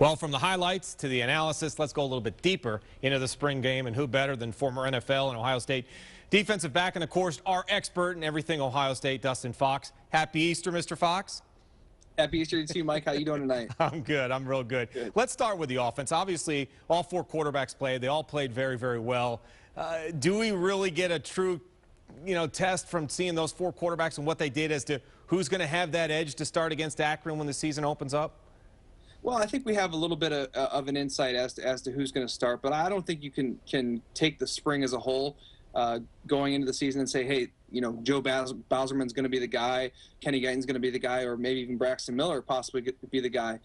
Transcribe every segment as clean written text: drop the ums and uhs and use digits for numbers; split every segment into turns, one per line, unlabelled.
Well, from the highlights to the analysis, let's go a little bit deeper into the spring game, and who better than former NFL and Ohio State defensive back, and of course our expert in everything Ohio State, Dustin Fox. Happy Easter, Mr. Fox.
Happy Easter to you, Mike. How you doing tonight?
I'm good. I'm real good. Let's start with the offense. Obviously, all four quarterbacks played. They all played very, very well. Do we really get a true, test from seeing those four quarterbacks and what they did as to who's going to have that edge to start against Akron when the season opens up?
Well, I think we have a little bit of an insight as to who's going to start, but I don't think you can take the spring as a whole going into the season and say, hey, Joe Bauserman's going to be the guy, Kenny Guyton's going to be the guy, or maybe even Braxton Miller possibly be the guy.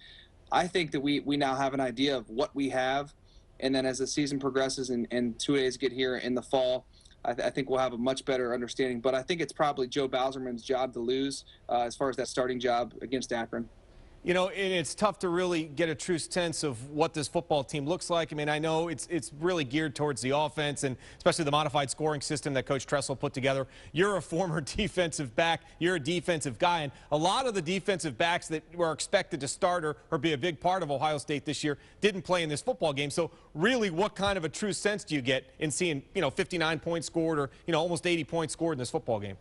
I think that we now have an idea of what we have, and then as the season progresses and 2 days get here in the fall, I think we'll have a much better understanding. But I think it's probably Joe Bauserman's job to lose as far as that starting job against Akron.
And it's tough to really get a true sense of what this football team looks like. I mean, I know it's really geared towards the offense and especially the modified scoring system that Coach Tressel put together. You're a former defensive back. You're a defensive guy. And a lot of the defensive backs that were expected to start or be a big part of Ohio State this year didn't play in this football game. So really, what kind of a true sense do you get in seeing, 59 points scored or, almost 80 points scored in this football game?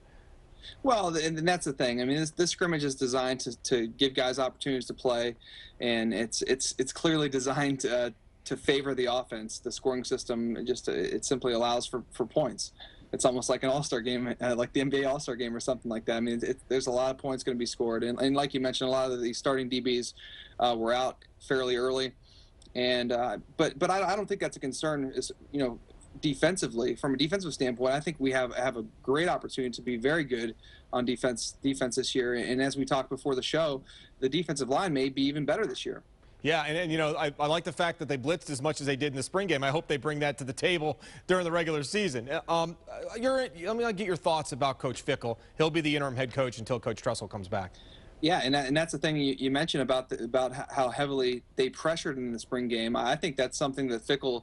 Well, and that's the thing. I mean, this scrimmage is designed to give guys opportunities to play, and it's clearly designed to favor the offense. The scoring system it simply allows for points. It's almost like an all-star game, like the NBA all-star game or something like that. I mean, there's a lot of points going to be scored, and like you mentioned, a lot of the starting DBs were out fairly early, and but I don't think that's a concern. Defensively, from a defensive standpoint, I think we have a great opportunity to be very good on defense this year. And as we talked before the show, the defensive line may be even better this year.
Yeah, and I like the fact that they blitzed as much as they did in the spring game. I hope they bring that to the table during the regular season. Let me get your thoughts about Coach Fickell. He'll be the interim head coach until Coach Tressel comes back.
Yeah, and that's the thing you mentioned about how heavily they pressured in the spring game. I think that's something that Fickell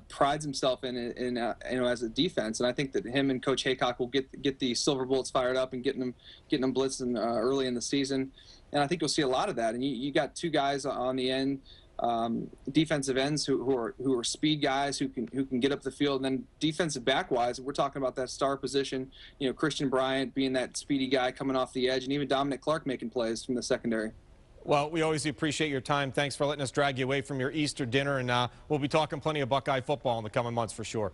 prides himself in as a defense, and I think that him and Coach Haycock will get the silver bullets fired up and getting them blitzing early in the season, and I think you'll see a lot of that. And you got two guys on the end, defensive ends who are speed guys who can get up the field, and then defensive back wise, we're talking about that star position. Christian Bryant being that speedy guy coming off the edge, and even Dominic Clark making plays from the secondary.
Well, we always appreciate your time. Thanks for letting us drag you away from your Easter dinner, and we'll be talking plenty of Buckeye football in the coming months for sure.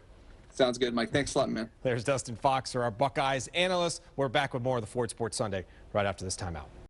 Sounds good, Mike. Thanks a lot, man.
There's Dustin Fox, our Buckeyes analyst. We're back with more of the Ford Sports Sunday right after this timeout.